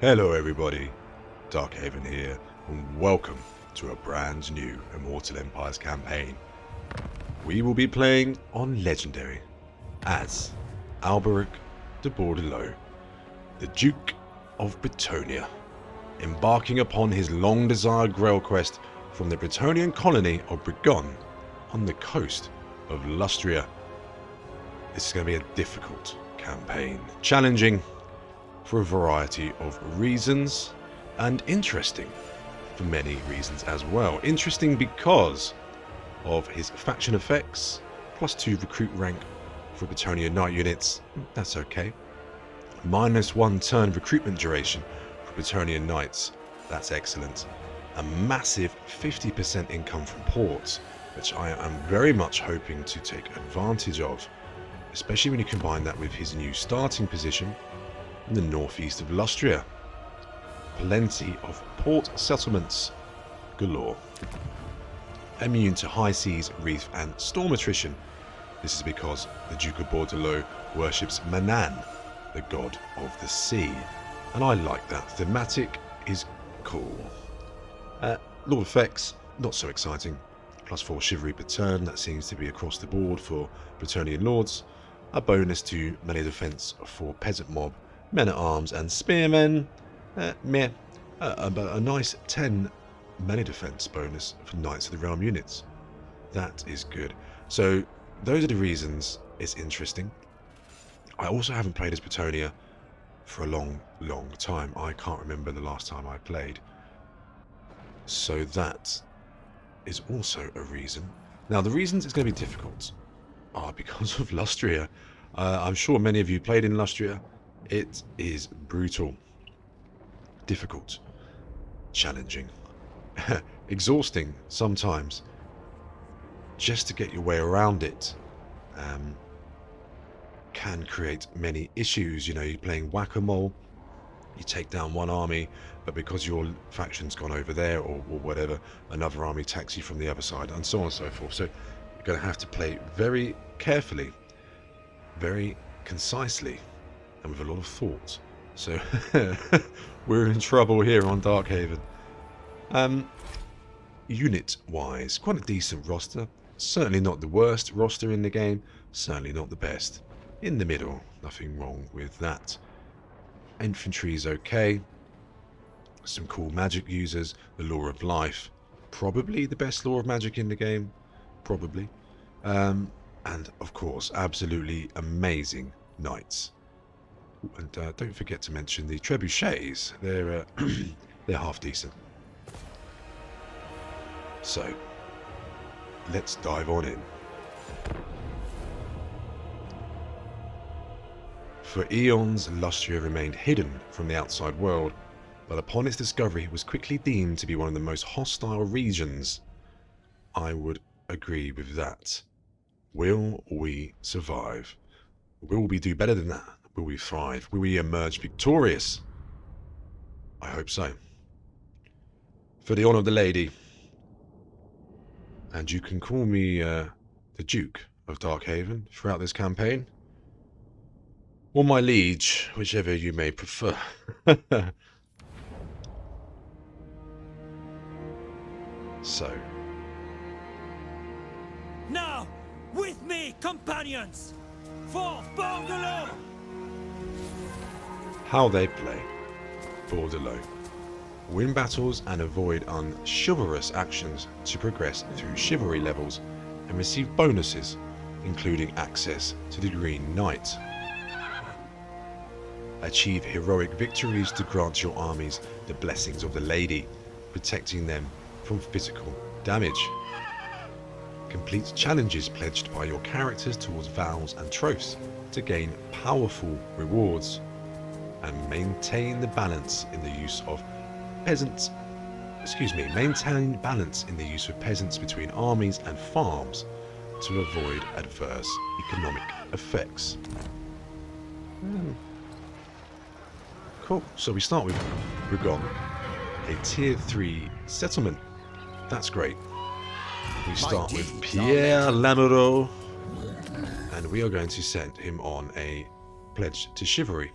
Hello everybody, Darkhaven here, and welcome to a brand new Immortal Empires campaign. We will be playing on Legendary as Alberic de Bordelot, the Duke of Bretonnia, embarking upon his long-desired Grail quest from the Bretonian colony of Bregon on the coast of Lustria. This is going to be a difficult campaign, challenging for a variety of reasons, and interesting for many reasons as well. Interesting because of his faction effects, +2 recruit rank for Bretonnia Knight units, that's okay. -1 turn recruitment duration for Bretonnia Knights, that's excellent. A massive 50% income from ports, which I am very much hoping to take advantage of, especially when you combine that with his new starting position in the northeast of Lustria. Plenty of port settlements galore. Immune to high seas, reef and storm attrition. This is because the Duke of Bordelot worships Manan, the god of the sea. And I like that. Thematic is cool. Lord effects, not so exciting. +4 chivalry per turn, that seems to be across the board for Bretonian lords. A bonus to melee defense for peasant mob, men-at-arms and spearmen. Meh. But a nice 10 melee defense bonus for Knights of the Realm units. That is good. So those are the reasons it's interesting. I also haven't played as Bretonnia for a long time. I can't remember the last time I played. So that is also a reason. Now the reasons it's going to be difficult are because of Lustria. I'm sure many of you played in Lustria. It is brutal, difficult, challenging, exhausting sometimes. Just to get your way around it can create many issues. You know, you're playing whack-a-mole, you take down one army, but because your faction's gone over there or whatever, another army attacks you from the other side, and so on and so forth. So you're going to have to play very carefully, very concisely, and with a lot of thought. So we're in trouble here on Darkhaven. Unit-wise, quite a decent roster. Certainly not the worst roster in the game. Certainly not the best. In the middle, nothing wrong with that. Infantry is okay. Some cool magic users. The Law of Life, probably the best Law of Magic in the game. Probably. And of course, absolutely amazing Knights. And don't forget to mention the trebuchets. They're they're half decent. So let's dive on in. For eons, Lustria remained hidden from the outside world, but upon its discovery, it was quickly deemed to be one of the most hostile regions. I would agree with that. Will we survive? Will we do better than that? Will we thrive? Will we emerge victorious? I hope so. For the honour of the lady, and you can call me the Duke of Darkhaven throughout this campaign, or my liege, whichever you may prefer. So. Now, with me, companions, for Bordelot! How they play. Bordelot. Win battles and avoid unchivalrous actions to progress through chivalry levels and receive bonuses, including access to the Green Knight. Achieve heroic victories to grant your armies the blessings of the Lady, protecting them from physical damage. Complete challenges pledged by your characters towards vows and trophs to gain powerful rewards. And maintain the balance in the use of peasants. Maintain balance in the use of peasants between armies and farms to avoid adverse economic effects. Cool. So we start with Bregon, a tier 3 settlement. That's great. We start with Pierre Lamoureux, and we are going to send him on a pledge to chivalry.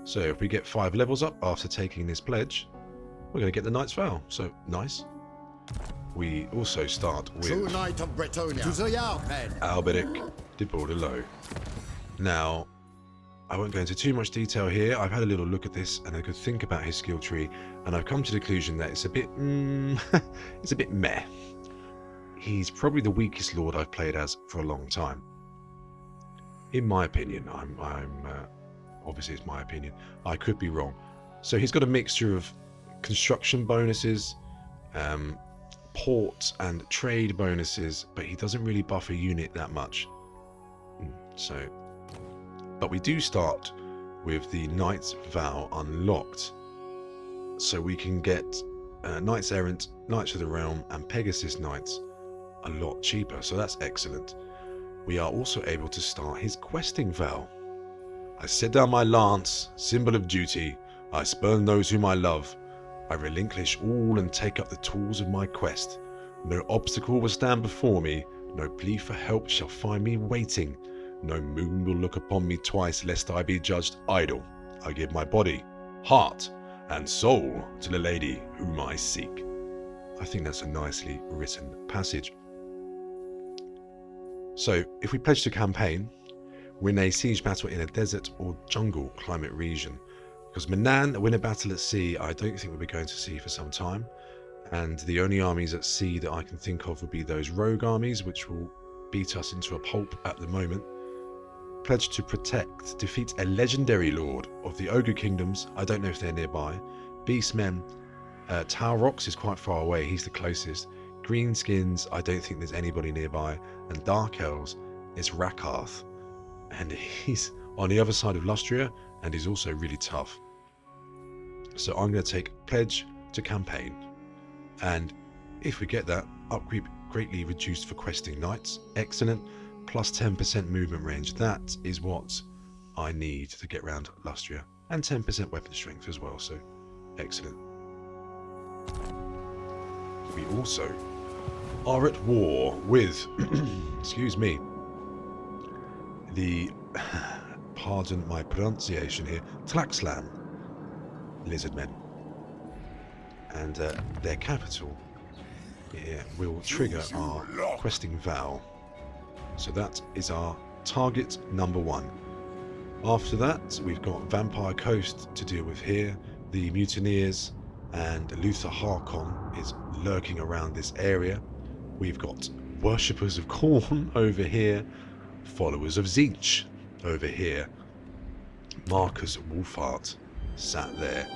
So if we get 5 levels up after taking this pledge, we're going to get the Knight's Vow. So nice. We also start with True Knight of Bretonia. To the yard, men. Alberic de Bordelot. Now, I won't go into too much detail here. I've had a little look at this and I could think about his skill tree, and I've come to the conclusion that it's a bit, it's a bit meh. He's probably the weakest lord I've played as for a long time. In my opinion, obviously it's my opinion. I could be wrong. So he's got a mixture of construction bonuses, port and trade bonuses, but he doesn't really buff a unit that much. But we do start with the Knight's Vow unlocked, so we can get Knights Errant, Knights of the Realm, and Pegasus Knights a lot cheaper. So that's excellent. We are also able to start his questing vow. I set down my lance, symbol of duty. I spurn those whom I love. I relinquish all and take up the tools of my quest. No obstacle will stand before me. No plea for help shall find me waiting. No moon will look upon me twice, lest I be judged idle. I give my body, heart, and soul to the lady whom I seek. I think that's a nicely written passage. So, if we pledge to campaign, win a siege battle in a desert or jungle climate region. Because Manan, win a battle at sea, I don't think we'll be going to sea for some time. And the only armies at sea that I can think of would be those rogue armies, which will beat us into a pulp at the moment. Pledge to protect, defeat a legendary lord of the Ogre Kingdoms. I don't know if they're nearby. Beastmen, Taurox is quite far away, he's the closest. Greenskins, I don't think there's anybody nearby. And Dark Elves is Rakarth, and he's on the other side of Lustria, and he's also really tough. So I'm going to take pledge to campaign, and if we get that, upkeep greatly reduced for questing knights, excellent, plus 10% movement range. That is what I need to get around Lustria, and 10% weapon strength as well, so excellent. We also are at war with excuse me, the pardon my pronunciation here, Tlaxlan lizardmen, and their capital will trigger our questing vow. So that is our target number 1. After that, we've got Vampire Coast to deal with here. The mutineers and Luther Harkon is lurking around this area. We've got worshippers of Khorne over here, followers of Tzeentch over here. Marcus Wolfhart sat there.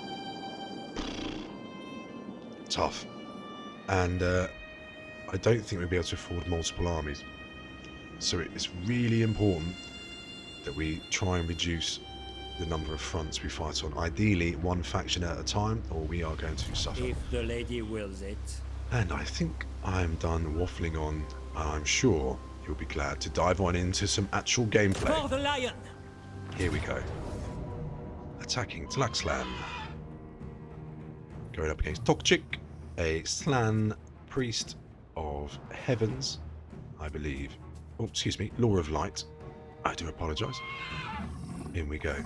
Tough. And I don't think we'll be able to afford multiple armies. So it's really important that we try and reduce the number of fronts we fight on. Ideally, one faction at a time, or we are going to suffer. If the lady wills it. And I think I'm done waffling on. I'm sure you'll be glad to dive on into some actual gameplay. For the lion! Here we go. Attacking Tlaxlan. Going up against Tokchik, a Slan priest of heavens, I believe. Oh, excuse me, Law of Light. I do apologise. In we go.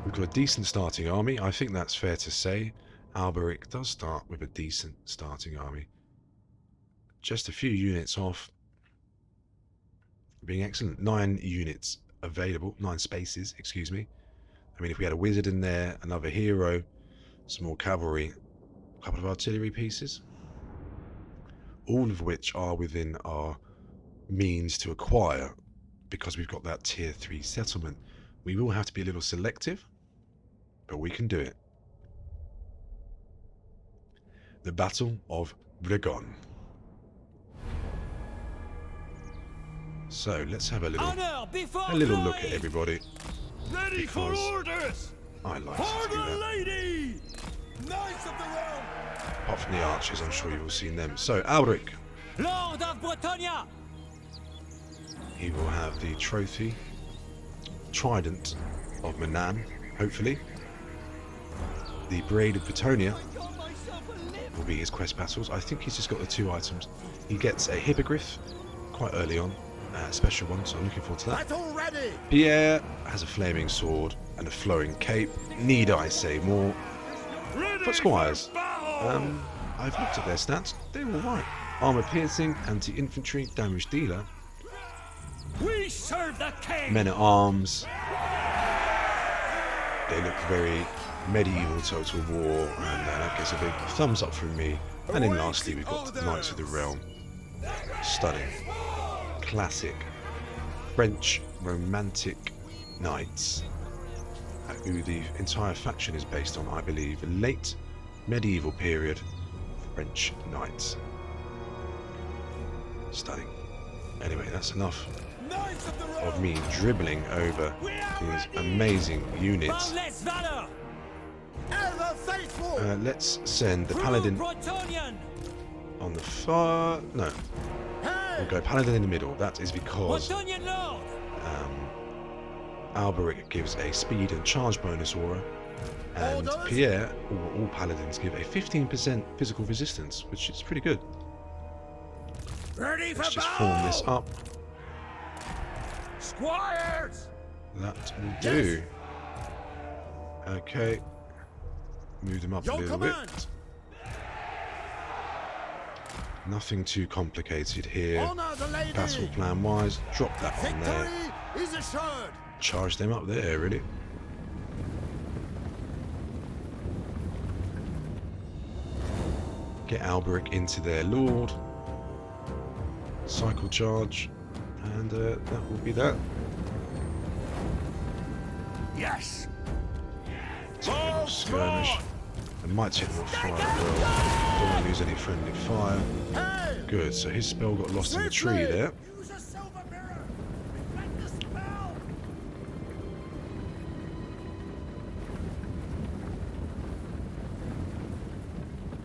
We've got a decent starting army. I think that's fair to say. Alberic does start with a decent starting army. Just a few units off being excellent. 9 units available. 9 spaces, excuse me. I mean, if we had a wizard in there, another hero, some more cavalry, a couple of artillery pieces, all of which are within our means to acquire because we've got that tier 3 settlement. We will have to be a little selective, but we can do it. The Battle of Bregon. So let's have a little look at everybody. Ready for orders! I like to For do the that. lady! Knights of the realm! Apart from the archers, I'm sure you've all seen them. So Alberic, Lord of Bretonia! he will have the trophy Trident of Manan, hopefully. The Braid of Bretonia will be his quest battles. I think he's just got the 2 items. He gets a Hippogriff quite early on, a special one, so I'm looking forward to that. Battle Ready! Pierre has a flaming sword and a flowing cape. Need I say more? For squires, I've looked at their stats. They're alright. Armor piercing, anti-infantry, damage dealer, We serve the king. men at arms. They look very medieval Total War, and that gets a big thumbs up from me. And then lastly, we've got the Knights of the Realm. Stunning, classic French romantic knights, who the entire faction is based on, I believe, late medieval period French knights. Stunning. Anyway, that's enough Knights of the of road. me dribbling over these amazing units. Boundless valor. Ever faithful! Let's send the True paladin Bretonnian. on the far. No, Hey! we'll go paladin in the middle. That is because Bretonnian lord. Alberic gives a speed and charge bonus aura, and Orders? Pierre, or all paladins, give a 15% physical resistance, which is pretty good. Ready for Let's just form this up. Squires. That will do. Okay. Move them up a Your little command! bit. Nothing too complicated here. Honor the lady! Battle plan wise, drop that on there. Victory is assured! Charge them up there, really. Get Alberic into their lord. Cycle charge. And that will be that. Yes. Skirmish. I might take them on fire as well. Don't want to lose any friendly fire. Hey! Good, so his spell got lost in the tree there. Use a silver mirror! Reflect the spell!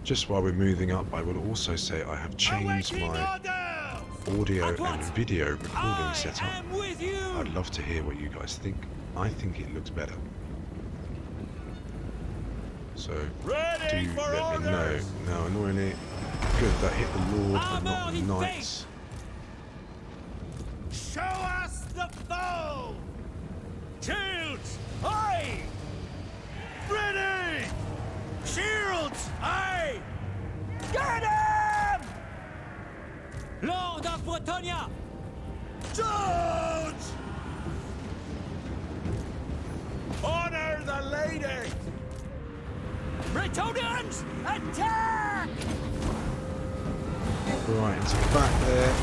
Just while we're moving up, I will also say I have changed my audio and video recording setup. I am with you. I'd love to hear what you guys think. I think it looks better. So Ready do for let me know. orders. Now, annoyingly, good, that hit the Lord and not Armor the in Knights. Show us the foe. Shields, aye. Ready. Shields, aye. Get him. Lord of Bretonia. Charge. Honor the lady. Bretonians, attack! Right into the back there.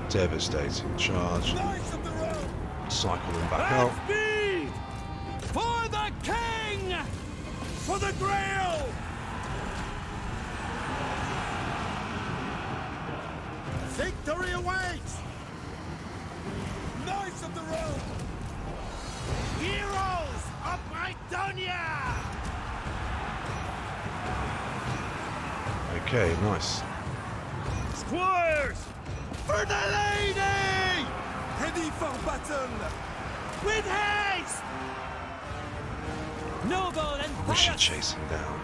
Devastating charge. Knights of the road. Cycle them back out. Speed! For the king! For the grail! Victory awaits! Knights of the road! Heroes of Bretonia! Okay, nice. Squires! For the lady! Ready for battle! With haste! Noble and We should pious! chase him down.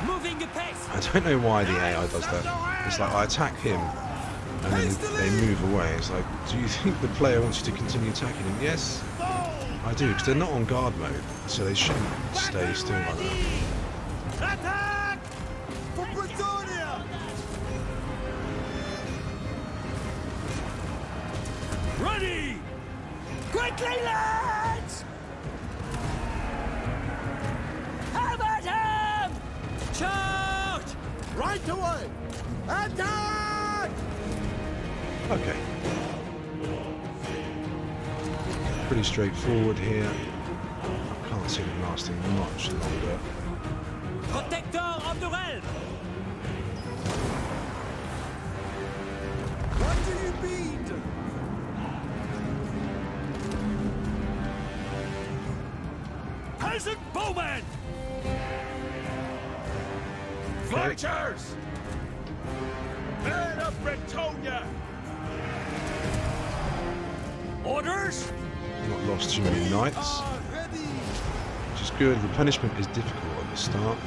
Moving apace! I don't know why the AI does that. It's like I attack him and then they move away. It's like, do you think the player wants you to continue attacking him? Yes, I do, because they're not on guard mode, so they shouldn't stay still like that. Attack! For Bretonia! Ready! Quickly, lads! Have at him! Charge! Right away! Attack! Okay. Pretty straightforward here. I can't see them lasting much longer. Protector of the realm! What do you mean? Peasant bowman! Fighters! Men of Bretonia! Orders? Not lost too many knights, Ready! which is good. The punishment is difficult at the start.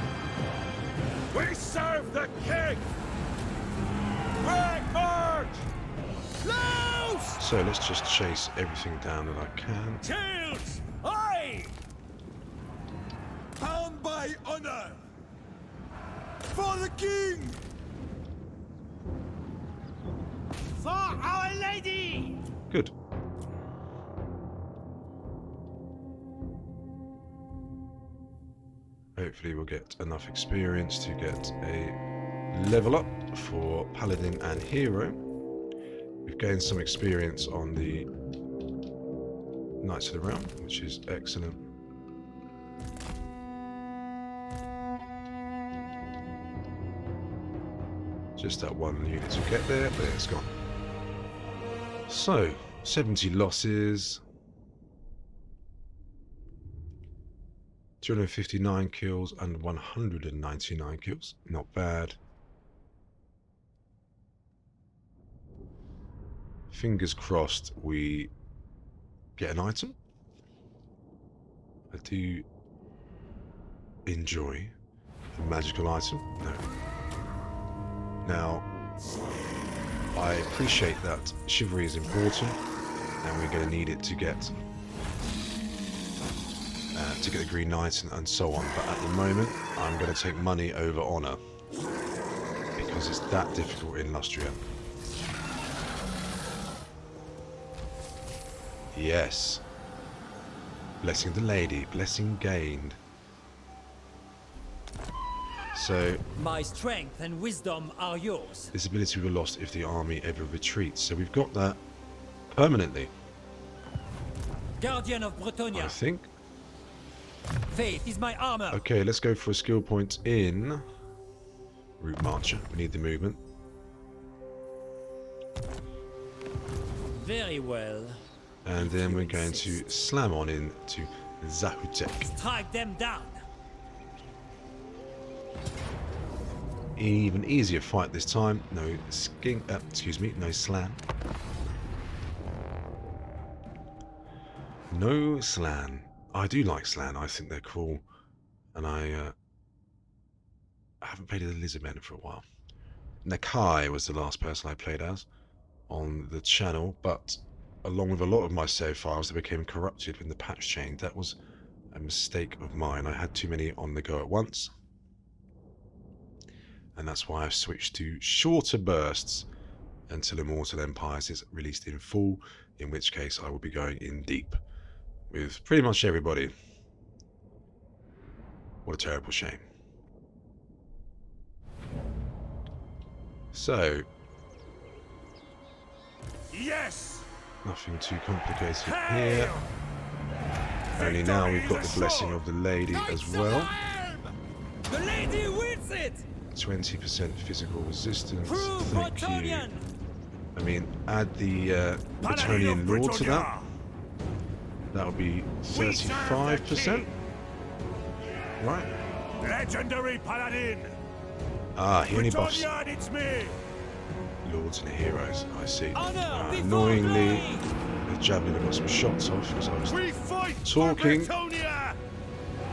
We serve the king! Quick march! Loose! Shields! So let's just chase everything down that I can. Shields! Aye! Bound by honor! For the king! For our lady! Good. Hopefully we'll get enough experience to get a level up for Paladin and Hero. We've gained some experience on the Knights of the Realm, which is excellent. Just that one unit to get there, but it's gone. So, 70 losses. 259 kills and 199 kills. Not bad. Fingers crossed we get an item. I do enjoy a magical item. No. Now, I appreciate that chivalry is important and we're going to need it to get the Green Knight and so on, but at the moment I'm going to take money over honor because it's that difficult in Lustria. Yes. Blessing the lady, blessing gained. So My strength and wisdom are yours. this ability will be lost if the army ever retreats. So we've got that permanently, Guardian of I Bretonia. think. Faith is my armor. Okay, let's go for a skill point in Route Marcher. We need the movement. Very well. And then we're going to slam on in to Zahutek. Strike them down. Even easier fight this time. No no slam. No slan. I do like slan. I think they're cool. And I haven't played as Lizardmen for a while. Nakai was the last person I played as on the channel, but along with a lot of my save files that became corrupted in the patch change, that was a mistake of mine. I had too many on the go at once. And that's why I've switched to shorter bursts until Immortal Empires is released in full, in which case I will be going in deep with pretty much everybody. What a terrible shame. So, Yes! nothing too complicated here. Only now we've got the blessing of the lady as well. The lady wills it. 20% physical resistance. True Thank you. Bretonian. I mean, add the Bretonian Lord to that. That would be 35%. Right. Legendary Paladin! Ah, he only buffs Bretonia, it's me! Lords and Heroes. I see. Honor before Annoyingly, glory. the Javelin got some shots off because I was We fight talking. for Bretonia!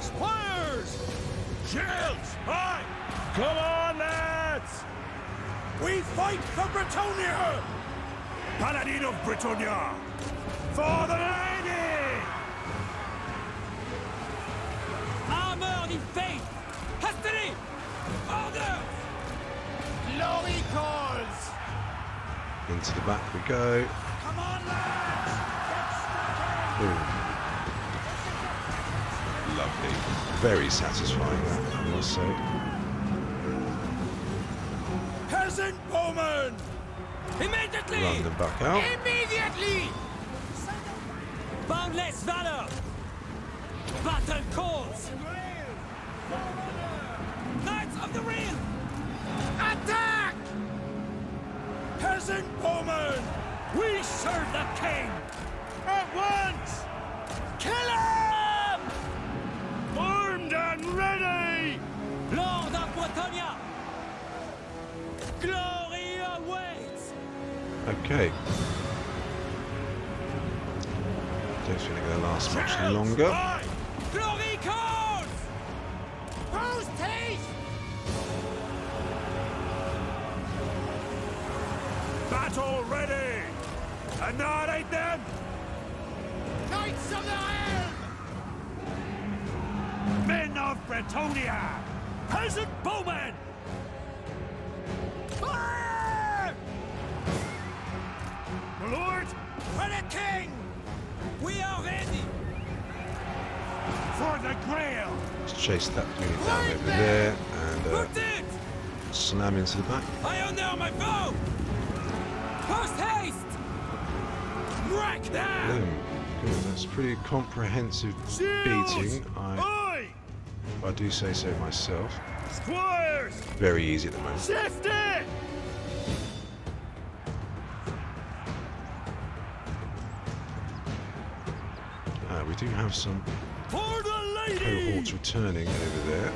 Squires! Shields! Aye! Come on, lads! We fight for Bretonia! Paladin of Bretonia! For the lady! Armored in faith. Hastily. Order. Glory calls! Into the back we go. Come on, lads! Boom. Lovely. Very satisfying, that, I must say. Peasant bowman! Immediately. Run them back out. Immediately! Boundless valor. Battle calls. Knights of the Realm. Attack! Peasant bowman! We serve the king. At once! Kill him. Armed and ready! Lord of Bretonia. Glory awaits. Okay. Don't think they're going to last much Shields! longer. Aye! Glory calls. Post haste! Battle ready! Annihilate them! Knights of the Helm! Men of Bretonia! Peasant bowmen! Fire! My lord! For the king! We are ready! For the Grail! Let's chase that unit down over there and Put it! slam into the back. I honor my vow! Post haste! Wreck them! Boom. Good. That's a pretty comprehensive Shields! beating. Aye! I do say so myself. Squires! Very easy at the moment. Shift it! We do have some For the lady! cohorts returning over there.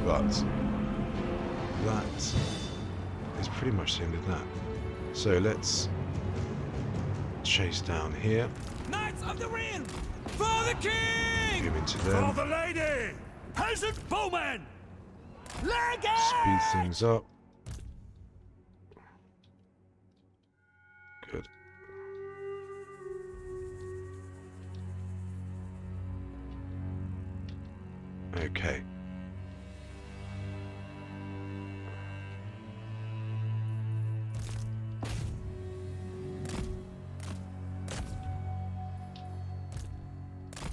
But that is pretty much the end of that. So let's chase down here, Knights of the Realm! For the king! move into For them, the lady! Peasant bowmen! speed things up. Good. Okay.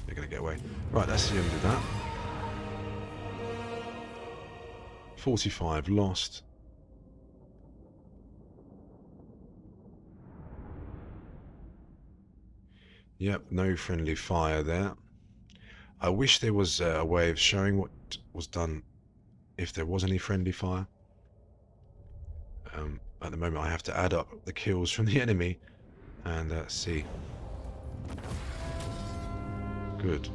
They're gonna get away. Right, that's the end of that. 45 lost. Yep, no friendly fire there. I wish there was a way of showing what was done if there was any friendly fire. At the moment I have to add up the kills from the enemy and see. Good.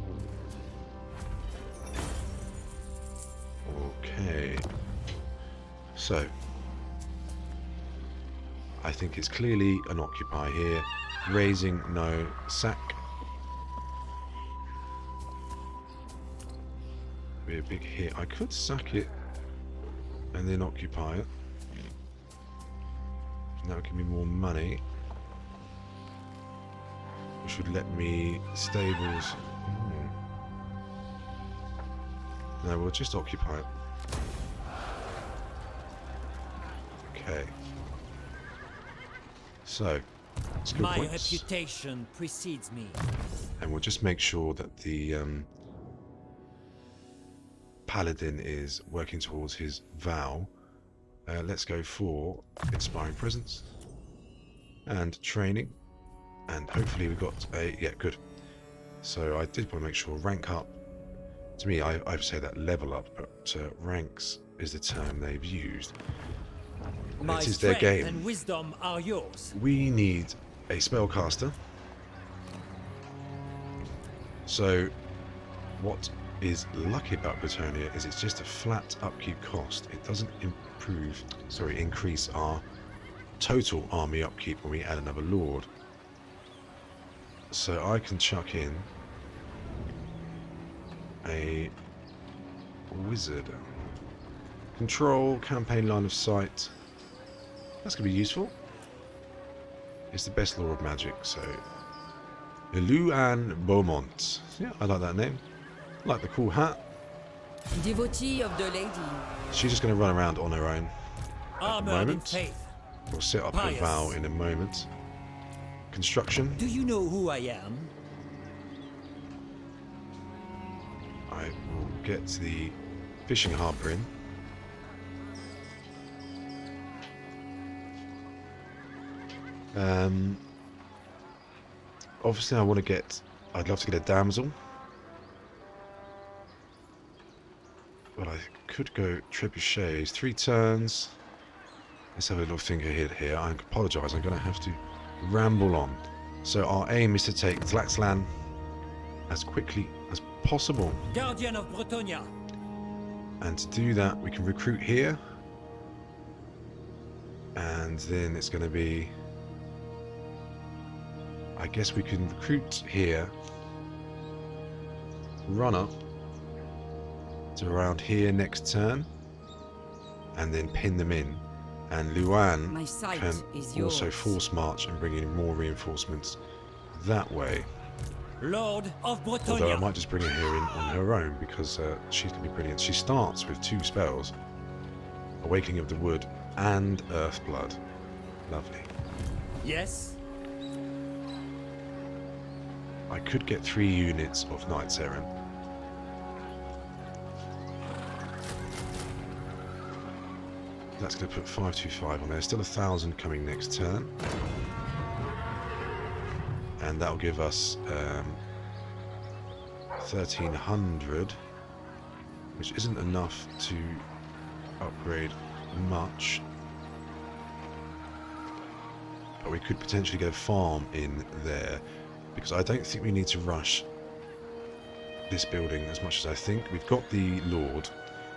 Okay. So, I think it's clearly an occupy here. Raising no sack. Be a big hit. I could sack it and then occupy it. And that would give me more money. Which would let me stables. No, we'll just occupy it. Okay. So, skill My points. reputation precedes me. And we'll just make sure that the paladin is working towards his vow. Let's go for inspiring presence and training, and hopefully we got a good. So I did want to make sure rank up. To me, I say that level up, but ranks is the term they've used. My It is their strength game. and wisdom are yours. We need a spellcaster. So what is lucky about Bretonia is it's just a flat upkeep cost. It doesn't increase our total army upkeep when we add another lord. So I can chuck in a wizard. Control, campaign line of sight. That's going to be useful. It's the best law of magic, so... Luan Beaumont. Yeah, I like that name. I like the cool hat. Devotee of the lady. She's just going to run around on her own at the Armored in moment. faith. We'll set up her Pious. vow in a moment. Construction. Do you know who I am? I will get the fishing harbour in. Obviously I want to get... I'd love to get a damsel. But I could go trebuchets. 3 turns. Let's have a little think ahead here. I apologise, I'm going to have to ramble on. So our aim is to take Tlaxlan as quickly as possible. Guardian of Bretonia. And to do that, we can recruit here. And then it's going to be... I guess we can recruit here. Run up to around here next turn. and then pin them in. And Luan My sight can is also yours. force march and bring in more reinforcements that way. Lord of Although I Bretonia. might just bring her here in on her own because she's going to be brilliant. She starts with 2 spells. Awakening of the Wood and Earthblood. Lovely. Yes. I could get 3 units of Knights Errant. That's going to put 525 on there. Still 1,000 coming next turn. And that'll give us 1,300, which isn't enough to upgrade much. But we could potentially get a farm in there, because I don't think we need to rush this building as much as I think. We've got the Lord.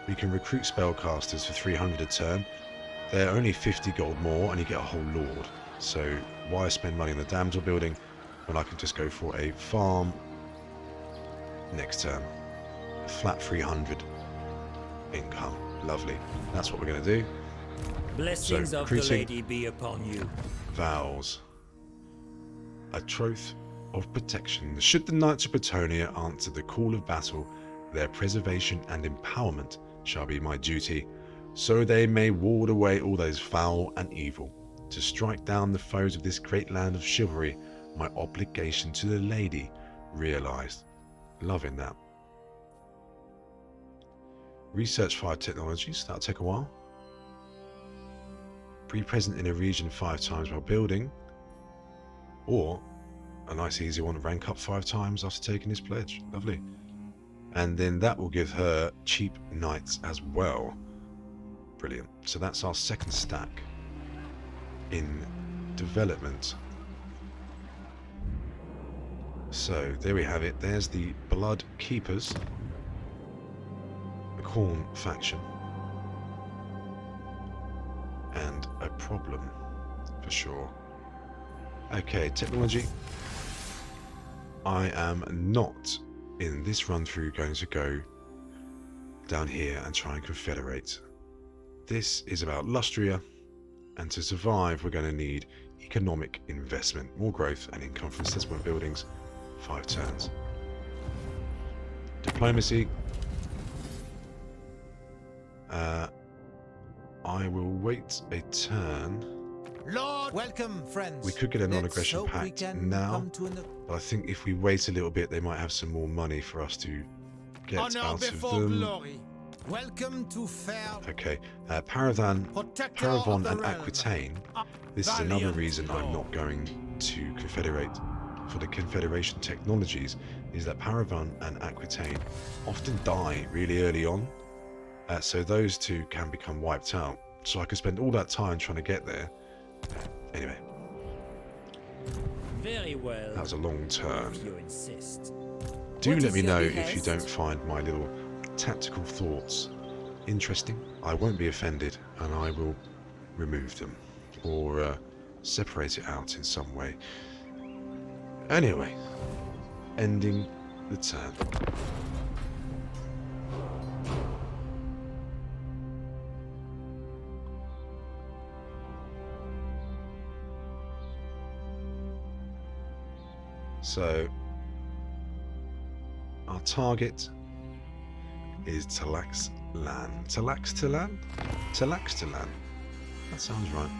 We can recruit spellcasters for 300 a turn. They're only 50 gold more and you get a whole Lord. So why spend money on the damsel building when I can just go for a farm next turn? A flat 300 income. Lovely. That's what we're going to do. Blessings So, of the recruiting. lady be upon you. Vows. A troth of protection. Should the Knights of Bretonia answer the call of battle, their preservation and empowerment shall be my duty, so they may ward away all that is foul and evil. To strike down the foes of this great land of chivalry, my obligation to the lady realized. Loving that. Research 5 technologies, that'll take a while. Be present in a region 5 times while building, or a nice easy one, rank up 5 times after taking his pledge. Lovely. And then that will give her cheap knights as well. Brilliant. So that's our second stack in development. So there we have it. There's the Blood Keepers, the Khorne faction, and a problem for sure. Okay, technology. I am not in this run through going to go down here and try and confederate. This is about Lustria, and to survive we're going to need economic investment, more growth and income from settlement buildings. 5 turns. Diplomacy. I will wait a turn. Lord, welcome, friends. We could get a Let's non-aggression hope we pact can now, come to an but I think if we wait a little bit, they might have some more money for us to get honor out of before them. glory. Welcome to fair Okay, Paravon protector of the and realm. Aquitaine. This is Valiant another reason I'm Lord. not going to confederate for the Confederation technologies, is that Paravon and Aquitaine often die really early on, so those two can become wiped out. So I could spend all that time trying to get there. Anyway, Very well. that was a long turn. If you insist. Do What let is me your know if behest? you don't find my little tactical thoughts interesting. I won't be offended, and I will remove them or separate it out in some way. Anyway, ending the turn. So, our target is Talaxlan. Talaxtalan? Talaxtalan. That sounds right.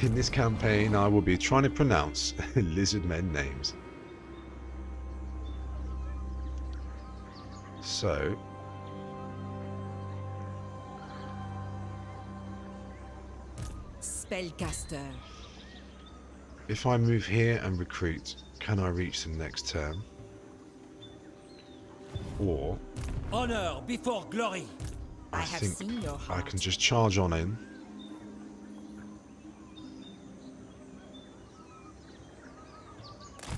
In this campaign, I will be trying to pronounce lizard men names. So, Spellcaster. if I move here and recruit, can I reach them next turn? Or Honor before glory. I I have think seen your I heart. can just charge on in.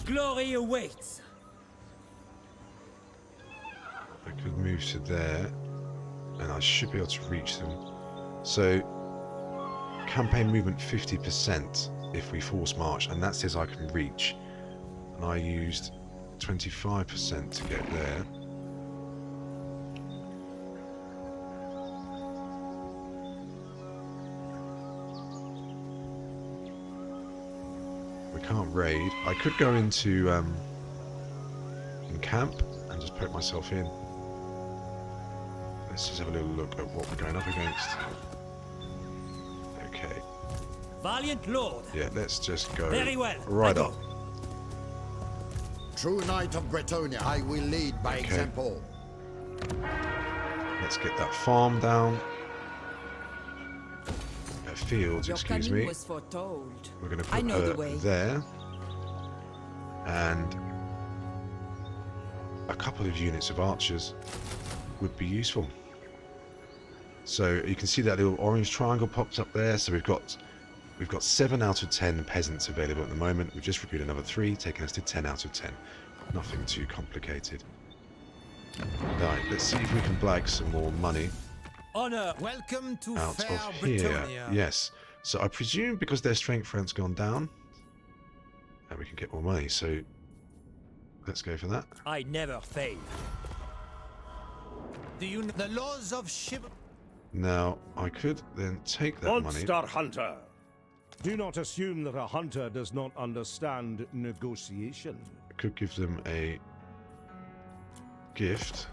Glory awaits. I could move to there, and I should be able to reach them. So, campaign movement 50% if we force march, and that says I can reach. And I used 25% to get there. We can't raid. I could go into in camp and just poke myself in. Let's just have a little look at what we're going up against. Okay. Valiant lord. Yeah, let's just go Very well. right I up. go. True knight of Bretonia, I will lead by Okay. example. Let's get that farm down. Fields, Your excuse coming me. was foretold. We're going to I put know the her way. there. And a couple of units of archers would be useful. So you can see that little orange triangle pops up there. So we've got 7 out of 10 peasants available at the moment. We've just recruited another 3, taking us to 10 out of 10. Nothing too complicated. Right, let's see if we can blag some more money Honor. Welcome to out fair of here. Bretonia. Yes. So I presume because their strength rent's gone down, we can get more money. So let's go for that. I never fail. Do you know the laws of chivalry? Now I could then take that money. Monster Hunter. Do not assume that a hunter does not understand negotiation. I could give them a gift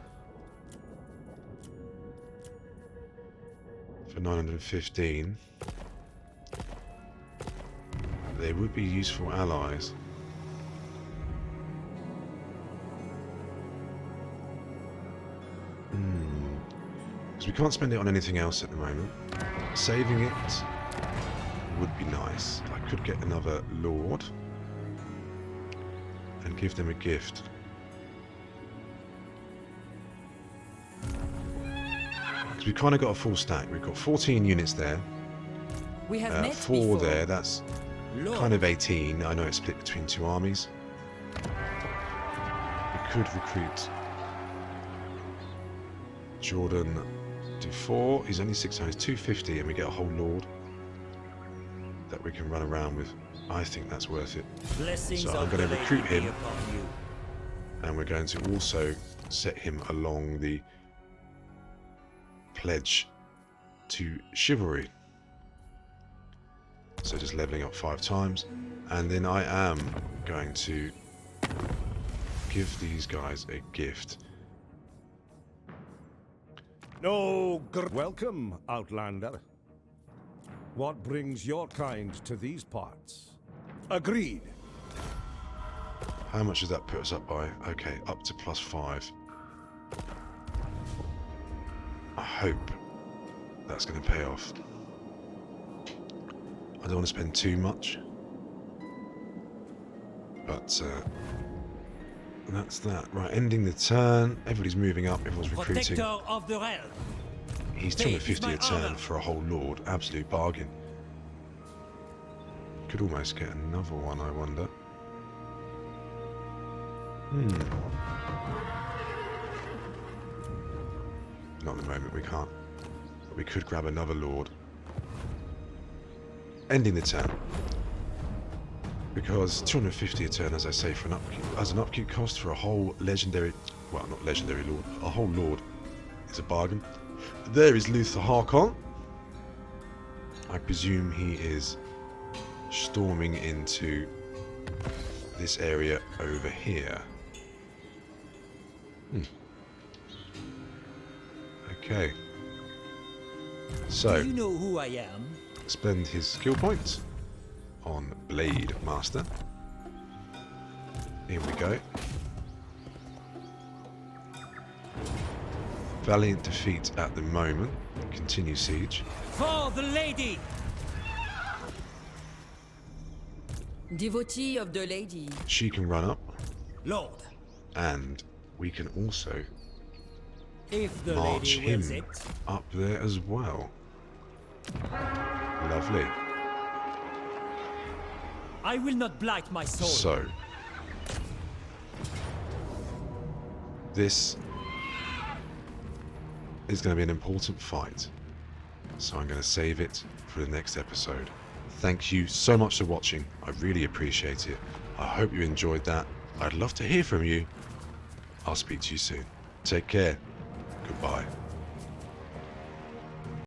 for 915. They would be useful allies. Because we can't spend it on anything else at the moment. Saving it would be nice. I could get another lord and give them a gift. Because we kind of got a full stack. We've got 14 units there. We have met 4 before. there. That's Lord. kind of 18. I know it's split between 2 armies. We could recruit Jordan D4. He's only 600. He's 250, and we get a whole lord that we can run around with. I think that's worth it. Blessings So I'm of gonna the lady recruit be him. upon you. And we're going to also set him along the pledge to chivalry. So just leveling up 5 times. And then I am going to give these guys a gift. No, welcome, Outlander. What brings your kind to these parts? Agreed. How much does that put us up by? Okay, up to +5. I hope that's going to pay off. I don't want to spend too much. But that's that. Right, ending the turn. Everybody's moving up. Everyone's recruiting. Protector of the realm. He's Faith is 250 my a turn honor. for a whole lord. Absolute bargain. Could almost get another one, I wonder. Not at the moment, we can't. But we could grab another lord. Ending the turn. Because 250 a turn, as I say, for an upkeep, as an upkeep cost for a whole legendary, well, not legendary lord, a whole lord is a bargain. There is Luther Harkon. I presume he is storming into this area over here. Okay. So, Do you know who I am? spend his skill points on Blade Master. Here we go. Valiant defeat at the moment. Continue siege. For the lady. Devotee of the lady. She can run up, Lord. and we can also If the march lady him wills it. up there as well. Lovely. I will not blight my soul. So, this is going to be an important fight. So I'm going to save it for the next episode. Thank you so much for watching. I really appreciate it. I hope you enjoyed that. I'd love to hear from you. I'll speak to you soon. Take care. Goodbye.